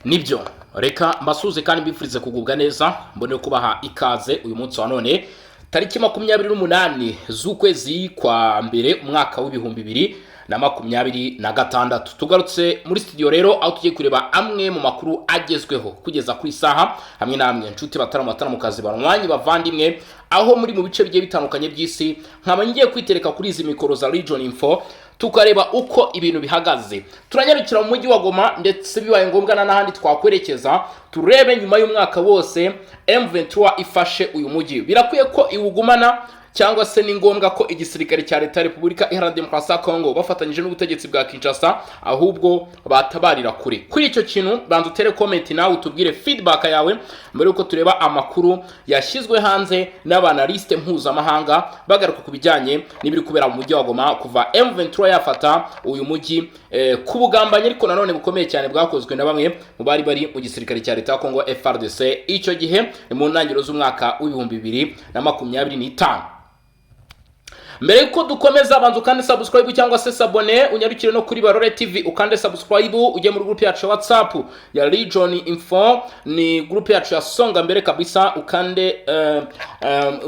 Nibyo reka mbasuze kandi mbifurize kugubwa neza mbone kubaha ikaze uyu munsi wa none tariki 28 z'ukwezi kwa mbere umwaka w'ibihumbi 2026 tugarutse muri studio rero aho tugiye kureba amwe mu makuru agezweho kugeza kuri saha hamwe namwe nshuti batara mu kazi banwanyi bavandimwe aho muri mu bice bigiye bitandukanye by'isi nkaba ngiye kwitereka kuri izi mikoro za Region Info tukareba uko ibintu bihagaze turanyarukira mu mujyi wa Goma ndetse bibaye ngombwa n'ahandi twakwerekeza turebe nyuma y'umwaka wose M23 ifashe uyu mujyi birakwiye ko iwugumana cyangwa se ni ngombwa ko igisirikare cya leta Repubulika Iharanira Demokarasi ya Kongo bafatanyije n'ubutegetsi bwa Kinshasa ahubwo batabarira kuri icyo kintu banza utere comment nawe utubwire feedback yawe mbere yuko tureba amakuru yashyizwe hanze n'abanaliste mpuzamahanga bagaruka ku bijyanye n'ibiri kubera mu mujyi wa Goma kuva M23 yafata uyu mujyi ku bugambanye ariko nanone bukomeye cyane bwakozwe na bamwe mu bari mu gisirikare cya leta ya Kongo FARDC icyo gihe mu ntangiriro z'umwaka w'ibihumbi 2025. Mbere yuko dukomeza banza ukande subscribe cyangwa se sabone unyarukire no kuri Barore TV ukande subscribe ujye muri group yacu ya WhatsApp ya Region Info ni group yacu ya songa mbere kabisa ukande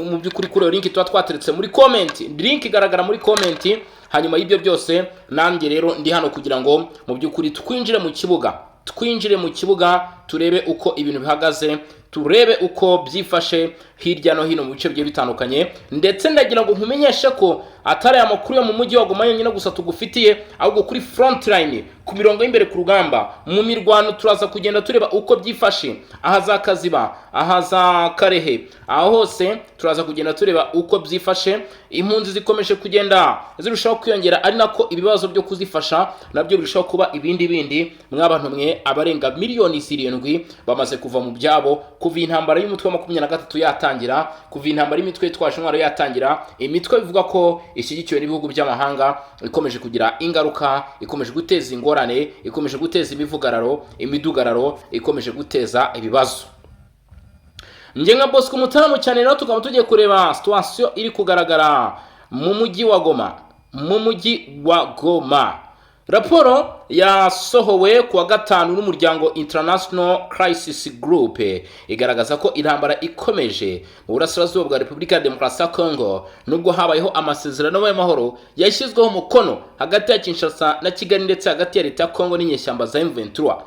mu byukuri kuri link tuba twateretse muri comment link igaragara muri comment hanyuma y'ibyo byose nanjye rero ndi hano kugira ngo mu byukuri twinjire mu kibuga turebe uko ibintu bihagaze turebe uko byifashe hirya no hino mu bice bigiye bitandukanye ndetse ndagira ngo nkumenyeshe ko atari amakuru yo mu mujyi wa Goma nyine gusa tugufitiye ahubwo kuri front line ku mirongo y'imbere ku rugamba mu mirwano turaza kugenda tureba uko byifashe aha za Kaziba aha za Karehe aho hose turaza kugenda tureba uko byifashe impunzi zikomeje kugenda zirushaho kwiyongera ari nako ibibazo byo kuzifasha nabyo birushaho kuba ibindi mwabantu mwe abarenga miliyoni 7 bamaze kuva mu byabo kuva intambara y'umutwe wa 23 yatangira kuva intambara y'imitwe yitwaje intwaro yatangira imitwe bivuga ko ishyigikiwe n'ibihugu by'amahanga ikomeje kugira ingaruka ikomeje guteza ingorane ikomeje guteza imivugararo imidugararo ikomeje guteza ibibazo nge nka Bosco Mutaramu cyane rero tukaba tugiye kureba situation iri kugaragara mu mujyi wa Goma raporo yasohowe kuwa gatanu n'umuryango International Crisis Group igaragaza ko intambara ikomeje mu burasirazuba bwa Repubulika ya Demokarasi ya Kongo nubwo habayeho amasezerano y'amahoro yashyizweho umukono hagati ya Kinshasa na Kigali ndetse hagati ya leta ya Kongo n'inyeshyamba za M23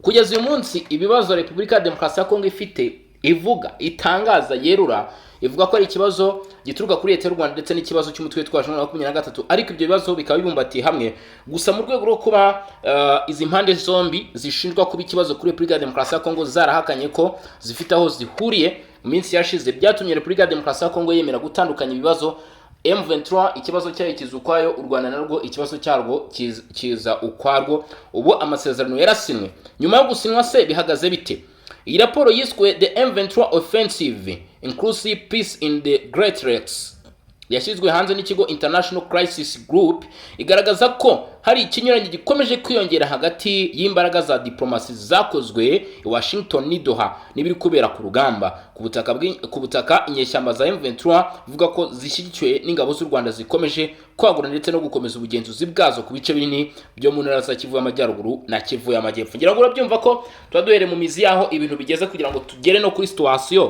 kugeza uyu munsi ibibazo Repubulika ya Demokarasi ya Kongo ifite ivuga itangaza yerura ivuga ko ari ikibazo gituruka kuri leta y'u Rwanda ndetse n'ikibazo cy'umutwe witwaje na 23 ariko ibyo bibazo bikaba bibumbatiye hamwe gusa mu rwego rwo kuba izi mpande zombi zishinjwa kuba ikibazo kuri Repubulika ya Demokarasi ya Kongo zarahakanye ko zifite aho zihuriye mu minsi yashize byatumye Repubulika ya Demokarasi ya Kongo yemera gutandukanya ibibazo M23 ikibazo cyayo kiza ukwayo u Rwanda narwo ikibazo cyarwo kiza ukwarwo ubu amasezerano yarasinwe nyuma yo gusinwa se bihagaze bite iyi raporo yiswe The M23 Offensive Inclusive Peace in the Great Lakes yashyizwe hanze n'ikigo International Crisis Group igaragaza ko hari ikinyuranye gikomeje kwiyongera hagati y'imbaraga za diplomasi zakozwe i Washington ni Doha nibiri kubera ku rugamba ku butaka inyeshyamba za M23 bivuga ko zishyigikiwe n'ingabo z'u Rwanda zikomeje kwagura ndetse no gukomeza ubugenzuzi bwazo ku bice binini byo mu ntara za Kivu y'Amajyaruguru na Kivu y'Amajyepfo ngira ngo urabyumva ko twaduhere mu mizi yaho ibintu bigeze kugira ngo tugere no kuri situation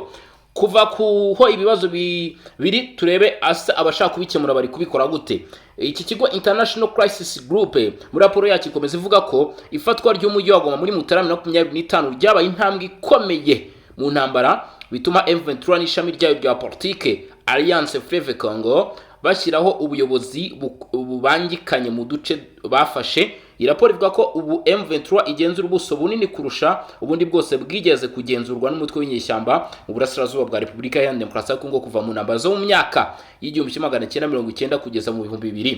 kuva kuho ibibazo biri turebe asa abashaka kubikemura bari kubikora gute iki kigo International Crisis Group muri raporo yacyo ikomeza ivuga ko ifatwa ry'umujyi wa Goma muri Mutarama 2025 ryabaye intambwe ikomeye mu ntambara bituma M23 n'ishami ryayo rya politique Alliance Fleuve Congo bashyiraho ubuyobozi bubangikanye mu duce bafashe iraporo ivuga ko ubu M23 igenzura ubuso bunini kurusha ubundi bwose bwigeze kugenzurwa n'umutwe w'inyeshyamba mu burasirazuba bwa Repubulika ya Demokarasi ya Kongo kuva mu ntambara zo mu myaka y'1990 kugeza mu 2000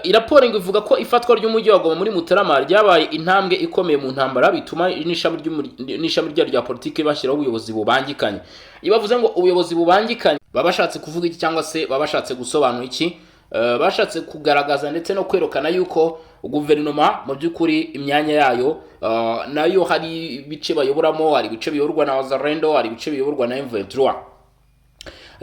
iraporo ivuga ko ifatwa ry'umujyi wa Goma muri Mutarama ryabaye intambwe ikomeye mu ntambara bituma n'ishami rya politike bashyiraho ubuyobozi bubangikanye ibavuze ngo ubuyobozi bubangikanye babashatse kuvuga iki cyangwa se babashatse gusobanura iki bashatse kugaragaza ndetse no kwerekana yuko guverinoma mu by'ukuri imyanya yayo nayo hari ibice bayoboramo hari ibice biyoborwa na Wazalendo hari ibice biyoborwa na M23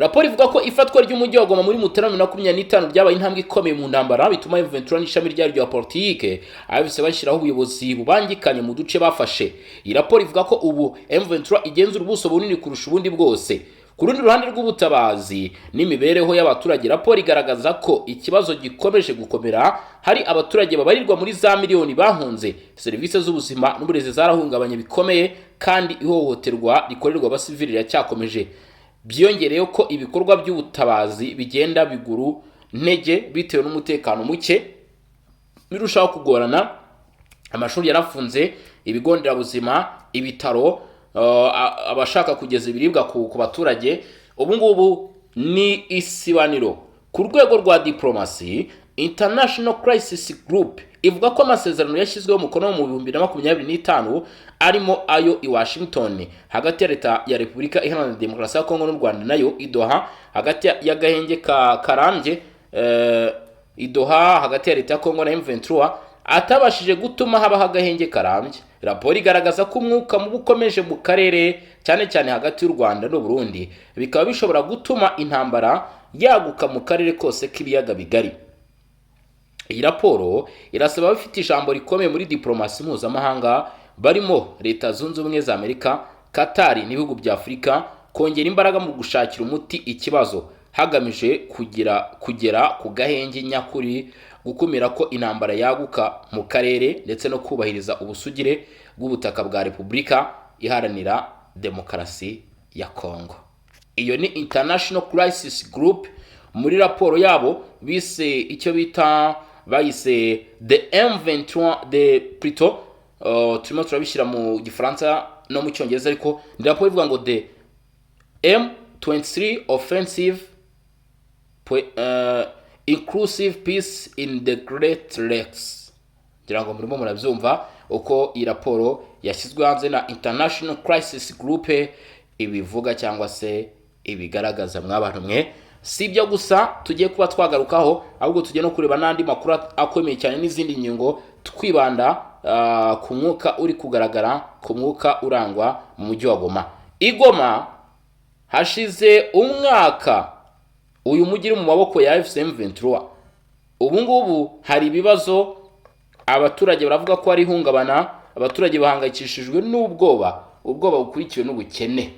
raporo ivuga ko ifatwa ry'umujyi wa Goma muri Mutarama 2025 byabaye intambwe ikomeye mu ntambara bituma M23 n'ishami ryayo rya politike abise bashyiraho ubuyobozi bubangikanye mu duce bafashe. Iyi raporo ivuga ko ubu M23 igenzura ubuso bunini kurusha ubundi bwose. Ku rundi ruhande rw'ubutabazi n'imibereho y'abaturage, raporo igaragaza ko ikibazo gikomeje gukomera. Hari abaturage babarirwa muri za miliyoni bahunze, serivisi z'ubuzima n'uburezi zarahungabanye bikomeye, kandi ihohoterwa rikorerwa abasivili racyakomeje. Byongereyeho ko ibikorwa by'ubutabazi bigenda biguru ntege bitewe n'umutekano muke birushaho kugorana. Amashuri yarafunze, ibigo nderabuzima, ibitaro, abashaka kugeza ibiribwa ku baturage. Ubu ngubu ni isibaniro. Ku rwego rwa diplomasi, International Crisis Group ivuga ko amasezerano yashyizweho umukono mu 2025 arimo ayo i Washington hagati ya leta ya Repubulika Iharanira Demokarasi ya Kongo n'u Rwanda, nayo idoha hagati y'agahenge karambye idoha hagati ya leta ya Kongo na M23 atabashije gutuma habaho agahenge karambye. Raporo igaragaza ko umwuka mubi ukomeje mu karere, cyane cyane hagati y'u Rwanda n'u Burundi, bikaba bishobora gutuma intambara yaguka mu karere kose k'ibiyaga bigari. Iyi raporo irasaba abafite ijambo rikomeye muri diplomasi mpuzamahanga barimo Leta Zunze Ubumwe za Amerika, Qatar n'ibihugu bya Afurika kongera imbaraga mu gushakira umuti ikibazo hagamije kugera ku gahenge nyakuri, gukumira ko intambara yaguka mu karere ndetse no kubahiriza ubusugire bw'ubutaka bwa Repubulika Iharanira Demokarasi ya Kongo. Iyo ni International Crisis Group. Muri raporo yabo bise icyo bita bayise the M23 de plutôt turimo turabishyira mu Gifaransa no mu Cyongereza, ariko ni raporo ivuga ngo the M23 offensive inclusive peace in the Great Lakes. Ngira ngo murimo murabyumva uko iyi raporo yashyizwe hanze na International Crisis Group ibivuga cyangwa se ibigaragaza mw'abantu mwe. Si ibyo gusa tugiye kuba twagarukaho, ahubwo tugiye no kureba n'andi makuru akomeye cyane n'izindi nyungo, twibanda ku mwuka uri kugaragara, ku mwuka urangwa mu mujyi wa Goma. Igoma hashize umwaka uyu mujyi mu maboko ya M23. Ubu ngubu hari ibibazo, abaturage baravuga ko ari hungabana, abaturage bahangayikishijwe n'ubwoba bukurikiwe n'ubukene.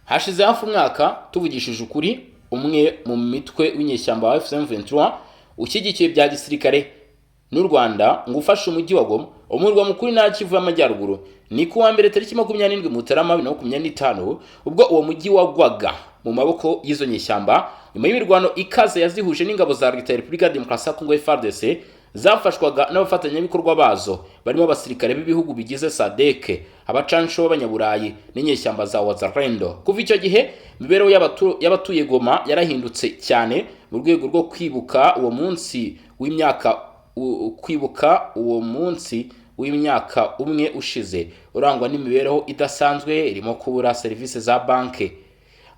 Hashize hafi umwaka tuvugishije ukuri, umwe mu mitwe w'inyeshyamba wa M23 ushyigikiye bya gisirikare n'u Rwanda ngo ufashe umujyi wa Goma, umurwa mukuru na Kivu y'Amajyaruguru, ni ku wa mbere tariki 27 Mutarama 2025 ubwo uwo mujyi wagwaga mu maboko y'izo nyeshyamba nyuma y'imirwano ikaze yazihuje n'ingabo za leta ya Repubulika Demokarasi ya Kongo FARDC zafashwaga n'abafatanyabikorwa bazo barimo abasirikare b'ibihugu bigize SADC, abacansho b'abanyaburayi n'inyeshyamba za Wazalendo. Kuva icyo gihe imibereho y'abatuye Goma yarahindutse cyane mu rwego rwo kwibuka uwo munsi w'imyaka umwe ushize urangwa n'imibereho idasanzwe irimo kubura serivisi za banke.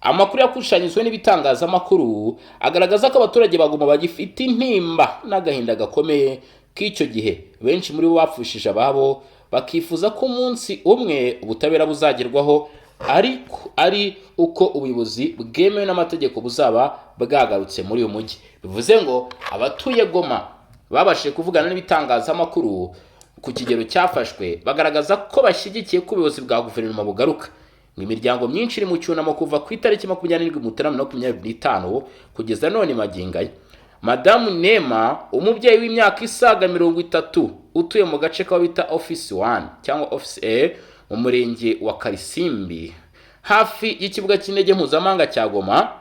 Amakuru yakushanyizwe n'ibitangazamakuru agaragaza ko abaturage baguma bagifite intimba n'agahinda gakomeye k'icyo gihe. Benshi muri bo bapfushije ababo, bakifuza ko umunsi umwe ubutabera buzagerwaho, ari uko ubuyobozi bwemewe n'amategeko buzaba bwagarutse muri uyu mujyi. Bivuze ngo abatuye Goma babashije kuvugana n'ibitangazamakuru ku kigero cyafashwe, bagaragaza ko bashyigikiye ko ubuyobozi bwa guverinoma bugaruka. Imiryango myinshi iri mu cyunamo kuva ku itariki 27 Mutarama 2025 kugeza none magingaya. Madamu Nema, umubyeyi w'imyaka isaga 30 utuye mu gace ka bita Office 1 cyangwa Office A mu murenge wa Karisimbi hafi y'ikibuga cy'indege mpuzamahanga cya Goma,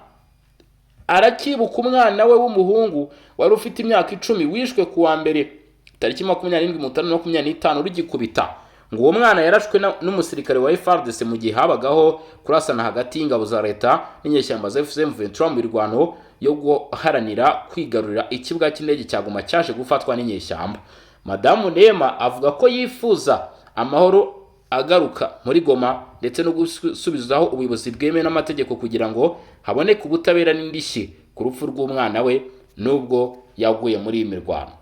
arakibuka umwana we w'umuhungu wari ufite imyaka 10 wishwe ku wa mbere tariki 27 Mutarama 2025 rugikubita. Ngo uwo mwana yarashwe n'umusirikare wa FARDC mu gihe habagaho kurasana hagati y'ingabo za leta n'inyeshyamba za M23 mu mirwano yo guharanira kwigarurira ikibuga cy'indege cya Goma cyaje gufatwa n'inyeshyamba. Madamu Nema avuga ko yifuza amahoro agaruka muri Goma ndetse no gusubizaho ubuyobozi bwemewe n'amategeko kugira ngo haboneke ubutabera n'indishyi ku rupfu rw'umwana we nubwo yaguye muri iyi mirwano.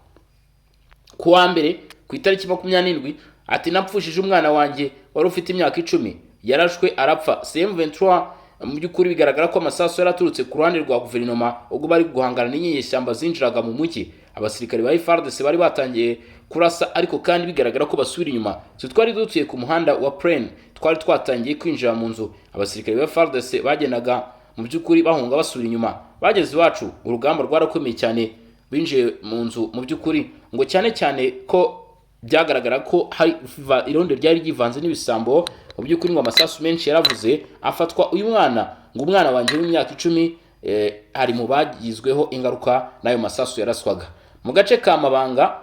Ku wa mbere ku itariki 27 ati napfushije umwana wanjye wari ufite imyaka 10, yarashwe arapfa. M23 mu by'ukuri bigaragara ko amasasu yaraturutse ku ruhande rwa guverinoma ubwo bari guhangana n'inyeshyamba zinjiraga mu mujyi. Abasirikare ba FARDC bari batangiye kurasa, ariko kandi bigaragara ko basubira inyuma. Twari dutuye ku muhanda wa Plaine, twari twatangiye kwinjira mu nzu. Abasirikare ba FARDC bagenaga mu by'ukuri bahunga basubira inyuma. Bageze iwacu urugamba rwarakomeye cyane, binjiye mu nzu mu by'ukuri ngo cyane cyane ko byagaragara ko hari ironde ryari givanze n'ibisambo. Mu by'ukuri ngo amasasu menshi yaravuze afatwa uyu mwana, ngo umwana wanjye w'imyaka 10 hari mu bagizweho ingaruka n'ayo masasu yaraswaga mu gace ka Mabanga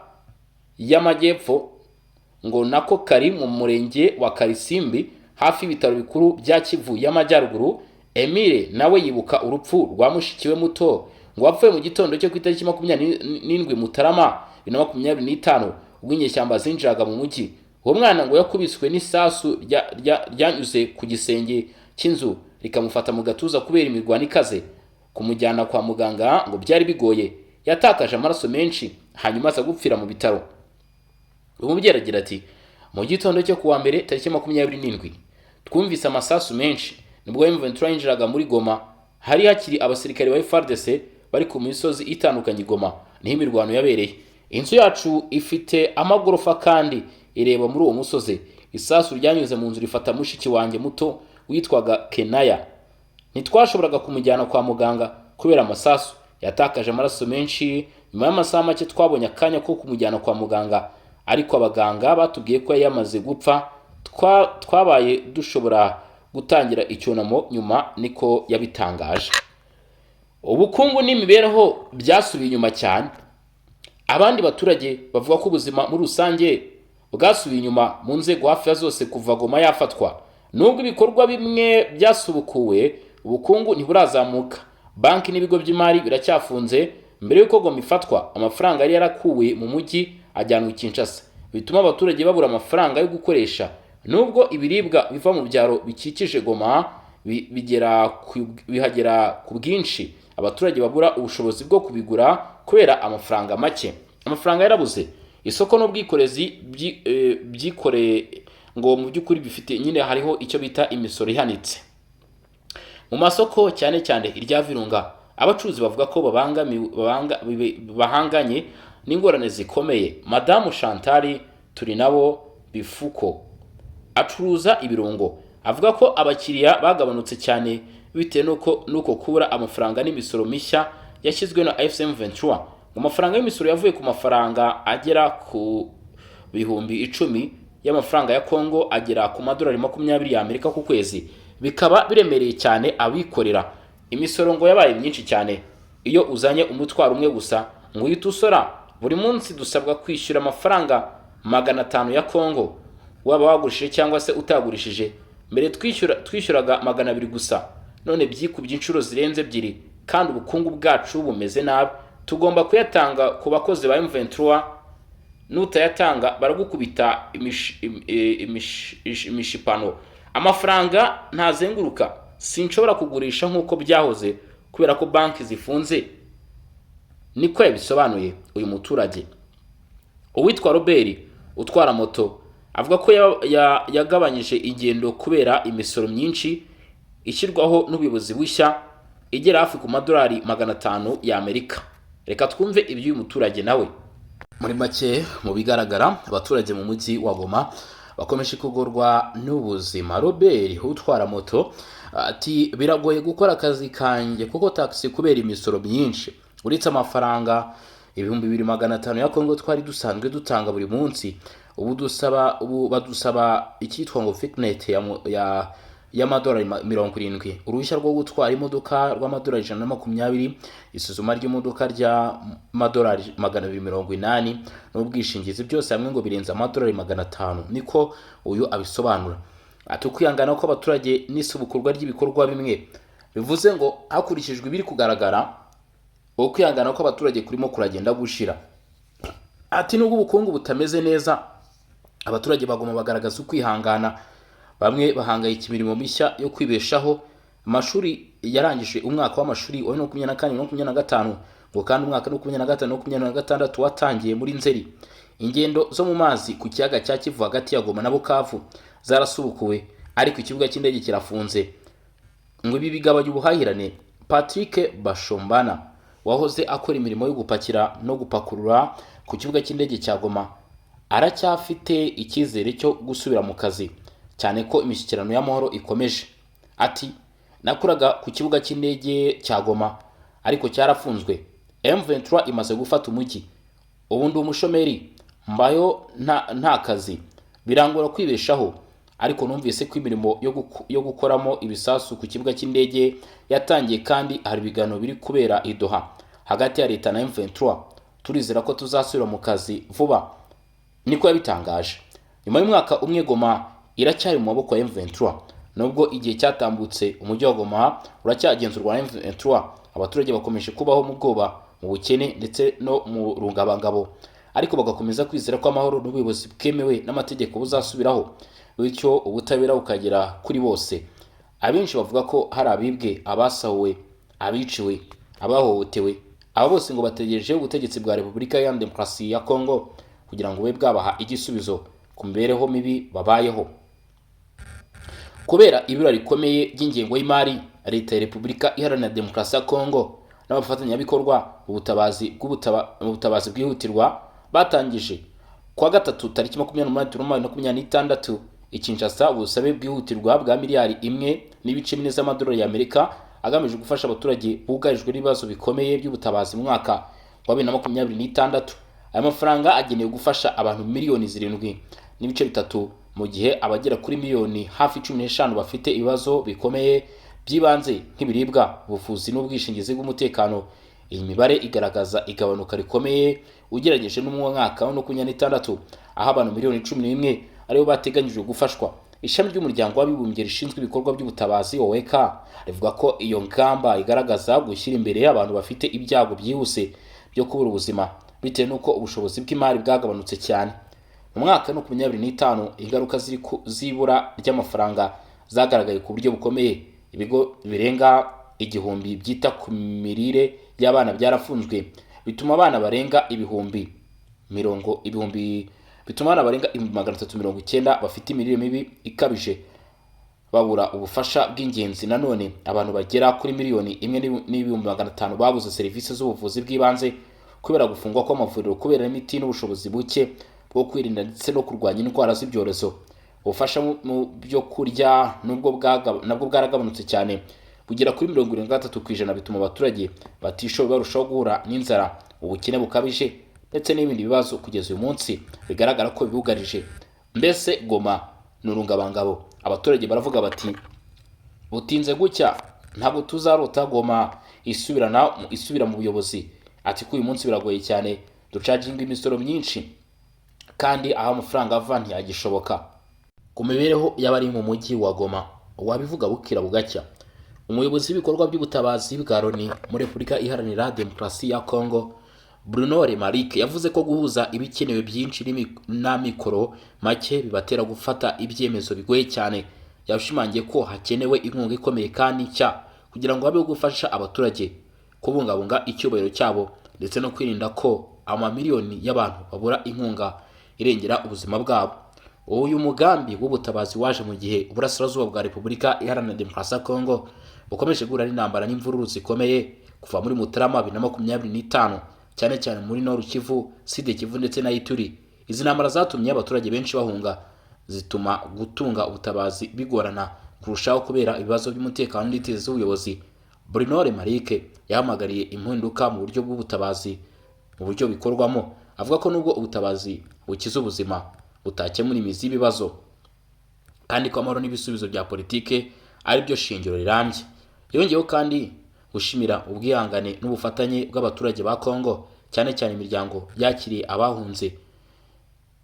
y'Amajyepfo, ngo nako kari mu murenge wa Karisimbi hafi y'ibitaro bikuru bya Kivu y'Amajyaruguru. Emile nawe yibuka urupfu rwa mushikiwe muto ngo wapfuye mu gitondo cyo ku itariki 27 Mutarama 2025 ubwo inyeshyamba zinjiraga mu mujyi. Uwo mwana ngo yakubiswe n'isasu ryanyuze ku gisenge cy'inzu rikamufata mu gatuza kubera imirwano ikaze. Kumujyana kwa muganga ngo byari bigoye, yatakaje amaraso menshi hanyuma aza gupfira mu bitaro. Umubyeyi aragira ati mu gitondo cyo kuwa mbere tariki 27 twumvise amasasu menshi nibwo M23 yinjiraga muri Goma. Hari hakiri abasirikare ba FARDC bari ku misozi itandukanye Goma niho imirwano yabereye. Inzu yacu ifite amagorofa kandi ireba muri uwo musozi. Isasu ryanyuze mu nzu rifata mushiki wanjye muto witwaga Kenaya. Ntitwashoboraga kumujyana kwa muganga kubera amasasu, yatakaje amaraso menshi. Nyuma y'amasaha make twabonye akanya ko kumujyana kwa muganga, ariko abaganga batubwiye ko yamaze gupfa. Twabaye dushobora gutangira icyunamo nyuma, niko yabitangaje. Ubukungu n'imibereho byasubiye inyuma cyane. Abandi baturage bavuga ko ubuzima muri rusange bwasubiye inyuma mu nzego hafi ya zose kuva Goma yafatwa. Nubwo ibikorwa bimwe byasubukuwe, ubukungu ntiburazamuka. Banki n'ibigo by'imari biracyafunze. Mbere y'uko Goma ifatwa, amafaranga yari yarakuwe mu mujyi ajyanwa i Kinshasa, bituma abaturage babura amafaranga yo gukoresha. Nubwo ibiribwa biva mu byaro bikikije Goma bihagera ku bwinshi, abaturage babura ubushobozi bwo kubigura kubera amafaranga make. Amafaranga yarabuze. Isoko n'ubwikorezi byikoreye ngo mu by'ukuri bifite nyine hariho icyo bita imisoro ihanitse. Mu masoko cyane cyane irya Virunga, abacuruzi bavuga ko bahanganye n'ingorane zikomeye. Madamu Chantal Turinabo Bifuko acuruza ibirungo avuga ko abakiriya bagabanutse cyane bitewe nuko kubura amafaranga n'imisoro mishya yashyizwe na FM23. Amafaranga y'imisoro yavuye ku mafaranga agera ku bihumbi 10 y'amafaranga ya Kongo agera ku madolari 20 y'Amerika ku kwezi, bikaba biremereye cyane abikorera. Imisoro ngo yabaye myinshi cyane. Iyo uzanye umutwaro umwe gusa ngo uhita usora. Buri munsi dusabwa kwishyura amafaranga 500 ya Kongo, waba wagurishije cyangwa se utagurishije. Mbere twishyuraga 200 gusa, none byikubye inshuro zirenze 2, kandi ubukungu bwacu bumeze nabi. Tugomba kuyatanga ku bakozi ba M23, nutayatanga baragukubita imishipano. Amafaranga ntazenguruka, sinshobora kugurisha nkuko byahoze kubera ko banki zifunze, niko yabisobanuye uyu muturage. Uwitwa Robert utwara moto avuga ko yagabanyije ingendo kubera imisoro myinshi ishyirwaho n'ubuyobozi bushya igera hafi ku madolari 500 y'Amerika. Reka twumve iby'uyu muturage nawe. Muri make mu bigaragara, abaturage mu mujyi wa Goma bakomeje kugorwa n'ubuzima. Robert utwara moto ati biragoye gukora akazi kanjye kuko taxi kubera imisoro myinshi. Uretse amafaranga 2500 ya Kongo twari dusanzwe dutanga buri munsi, ubu badusaba icyitwa ngo fitnet ya madolari 70, uruhushya rwo gutwara imodoka rw'amadolari 120, isuzuma ry'imodoka rya madolari 280 n'ubwishingizi, byose hamwe ngo birenze amadolari 500. Niko uyu abisobanura. Atukwihangana ko abaturage n'isubukurwa ry'ibikorwa bimwe, bivuze ngo hakurikijwe ibiri kugaragara ukwihangana ko abaturage kurimo kuragenda gushira. Ati nubwo ubukungu butameze neza, abaturage bagoma bagaragaza ukwihangana. Bamwe bahangayika imirimo mishya yo kwibeshaho. Amashuri yarangije umwaka w'amashuri wa 2024-2025 ngo kandi umwaka wa 2025-2026 watangiye muri Nzeri. Ingendo zo mu mazi ku kiyaga cya Kivu hagati ya Goma na Bukavu zarasubukuwe, ariko ikibuga cy'indege kirafunze. ngo ibi bigabanya ubuhahirane. Patrick Bashombana wahoze akora imirimo yo gupakira no gupakurura ku kibuga cy'indege cya Goma aracyafite icyizere cyo gusubira mu kazi, cyane ko imishyikirano y'amahoro ikomeje. Ati nakuraga ku kibuga cy'indege cya Goma ariko cyarafunzwe, M23 imaze gufata umujyi, ubu ndi umushomeri, mbayo nta kazi, birangora kwibeshaho, ariko numvise ko imirimo yo gukoramo ibisasu ku kibuga cy'indege yatangiye kandi hari ibiganiro biri kubera i Doha hagati ya leta na M23, turizera ko tuzasubira mu kazi vuba, niko yabitangaje. Nyuma y'umwaka umwe Goma iracyari mu maboko ya M23, nubwo igihe cyatambutse umujyi wa Goma uracyagenzurwa na M23. Abaturage bakomeje kubaho mu bwoba, mu bukene ndetse no mu rungabangabo, ariko bagakomeza kwizera ko amahoro n'ubuyobozi bwemewe n'amategeko buzasubiraho, bityo ubutabera bukagera kuri bose. Abenshi bavuga ko hari abibwe, abasahuwe, abiciwe, abahohotewe, aba bose ngo bategereje ubutegetsi bwa Repubulika ya Demokarasi ya Kongo kugira ngo bube bwabaha igisubizo ku mibereho mibi babayeho. Kubera ibura rikomeye ry'ingengo y'imari, leta ya Repubulika Iharanira Demokarasi ya Kongo n'abafatanyabikorwa ubutabazi bwihutirwa batangije kwa gatatu tariki 28/2026 Kinshasa ubusabe bwihutirwa bwa miliyari 1.4 z'amadolari y'Amerika agamije gufasha abaturage bugarijwe n'ibibazo bikomeye by'ubutabazi mu mwaka wa 2026. Aya mafaranga agenewe gufasha abantu miliyoni 7.3 mu gihe abagera kuri miliyoni hafi 15 bafite ibibazo bikomeye by'ibanze nk'ibiribwa, ubuvuzi n'ubwishingizi bw'umutekano. Iyi mibare igaragaza igabanuka rikomeye ugereranyije n'umwaka wa 2026 aho abantu miliyoni 11 aribo bateganyijwe gufashwa. Ishami ry'umuryango w'abibumbye rishinzwe ibikorwa by'ubutabazi OECA rivuga ko iyo ngamba igaragaza gushyira imbere abantu bafite ibyago byihuse byo kubura ubuzima bitewe n'uko ubushobozi bw'imari bwagabanutse cyane. Mu mwaka wa 2025 ingaruka zibura ry'amafaranga zagaragaye ku buryo bukomeye. Ibigo birenga igihumbi byita ku mirire y'abana byarafunzwe, bituma abana barenga ibihumbi 390 bafite imirire mibi ikabije babura ubufasha bw'ingenzi. Nanone abantu bagera kuri miliyoni 1.5 babuze serivisi z'ubuvuzi bw'ibanze kubera gufungwa kw'amavuriro kubera imiti n'ubushobozi buke bwo kwirinda ndetse no kurwanya indwara z'ibyorezo. Ubufasha mu byo kurya nabwo bwaragabanutse cyane bugera kuri 73%, bituma abaturage batishoboye barushaho guhura n'inzara, ubukene bukabije ndetse n'ibindi bibazo kugeza uyu munsi bigaragara ko bibugarije. Mbese Goma n'urungabangabo. Abaturage baravuga bati butinze gucya ntabwo tuzarota Goma isubira mu buyobozi. Ati ko uyu munsi biragoye cyane, ducaginga imisoro myinshi kandi aho amafaranga ava ntiyagishoboka. Ku mibereho y'abari mu mujyi wa Goma wabivuga bukira bugacya. Umuyobozi w'ibikorwa by'ubutabazi bwa Loni muri Repubulika Iharanira Demokarasi ya Kongo Bruno Remarque yavuze ko guhuza ibikenewe byinshi n'amikoro make bibatera gufata ibyemezo bigoye cyane. Yashimangiye ko hakenewe inkunga ikomeye kandi nshya kugira ngo habeho gufasha abaturage kubungabunga icyubahiro cyabo ndetse no kwirinda ko amamiliyoni y'abantu babura inkunga irengera ubuzima bwabo. Uyu mugambi w'ubutabazi waje mu gihe uburasirazuba bwa Repubulika Iharanira Demokarasi ya Kongo bukomeje guhura n'intambara n'imvururu zikomeye kuva muri Mutarama 2025, cyane cyane muri Nord Kivu, Sud Kivu ndetse na Ituri. Izi ntambara zatumye abaturage benshi bahunga, zituma gutunga ubutabazi bigorana kurushaho kubera ibibazo by'umutekano n'iteze z'ubuyobozi. Bruno Remarque yahamagariye impinduka mu buryo bw'ubutabazi mu buryo bikorwamo, avuga ko nubwo ubutabazi bukiza ubuzima butakemura imizi y'ibibazo kandi ko amahoro n'ibisubizo bya politike ari byo shingiro rirambye. Yongeyeho kandi gushimira ubwihangane n'ubufatanye bw'abaturage ba Kongo, cyane cyane imiryango yakiriye abahunze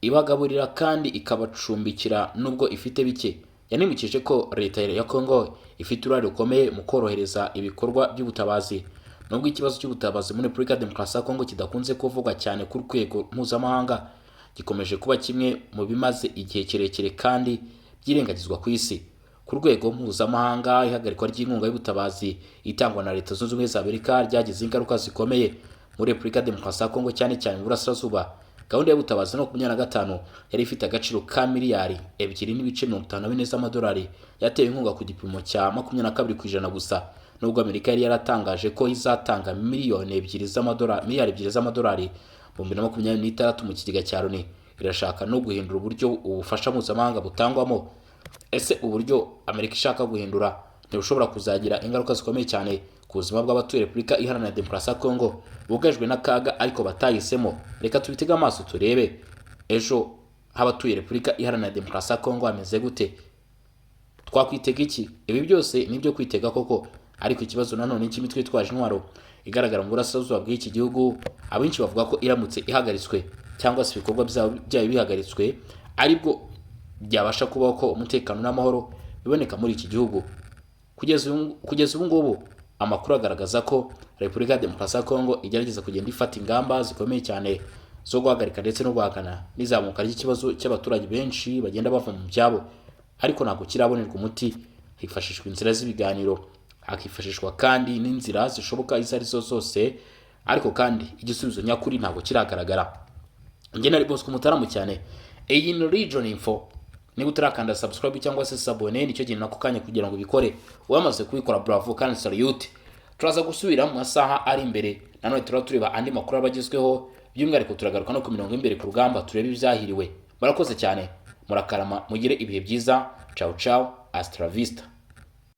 ibagaburira kandi ikabacumbikira nubwo ifite bike. Yanimukije ko leta ya Kongo ifite uruhare rukomeye mu korohereza ibikorwa by'ubutabazi. Nubwo ikibazo cy'ubutabazi muri Repubulika ya Demokarasi ya Kongo kidakunze kuvugwa cyane ku rwego mpuzamahanga, gikomeje kuba kimwe mu bimaze igihe kirekire kandi byirengagizwa ku isi. Ku rwego mpuzamahanga, ihagarikwa ry'inkunga y'ubutabazi itangwa na Leta Zunze Ubumwe za Amerika ryagize ingaruka zikomeye muri Repubulika ya Demokarasi ya Kongo, cyane cyane mu burasirazuba gahunda y'ubutabazi no 2025 yari ifite agaciro ka miliyari 2.54 z'amadolari yatewe inkunga ku gipimo cya 22% gusa, nubwo Amerika yari yaratangaje ko izatanga miliyari 2 z'amadolari mu 2026 mu kigega cya Loni. Irashaka no guhindura uburyo ubufasha mpuzamahanga butangwamo. Ese uburyo Amerika ishaka guhindura ntibushobora kuzagira ingaruka zikomeye cyane ku buzima bw'abatuye Repubulika Iharanira Demokarasi ya Kongo bugajwe n'akaga ariko batahisemo? Reka tubitege amaso turebe ejo habatuye Repubulika Iharanira Demokarasi ya Kongo ameze gute. Twakwitega iki? Ibi byose nibyo kwitega koko, ariko ikibazo nanone cy'imitwe itwaje intwaro igaragara mu burasirazuba bw'iki gihugu, abenshi bavuga ko iramutse ihagaritswe cyangwa se ibikorwa byayo bihagaritswe aribwo byabasha kubaho ko umutekano n'amahoro biboneka muri iki gihugu. Kugeza ubu ngubu amakuru agaragaza ko Repubulika ya Demokarasi ya Kongo igerageza kugenda ifata ingamba zikomeye cyane zo guhagarika ndetse no guhakana n'izamuka ry'ikibazo cy'abaturage benshi bagenda bava mu byabo, ariko ntabwo kirabonerwa umuti. Hifashishwa inzira z'ibiganiro, hakifashishwa kandi n'inzira zishoboka izo ari zo zose, ariko kandi igisubizo nyakuri ntabwo kiragaragara. Njye nari Bosco Mutaramu cyane, iyi ni Region Info. Niba utarakanda subscribe cyangwa se s'abone, nicyo gihe nako kanya kugira ngo bikore. Wamaze kubikora bravo kandi salute. Turaza gusubira mu masaha ari imbere, nanone tureba andi makuru abagezweho, by'umwihariko turagaruka no ku mirongo imbere ku rugamba, turebe ibyahiriwe. Murakoze cyane, murakarama, mugire ibihe byiza. Ciao ciao, hasta la vista.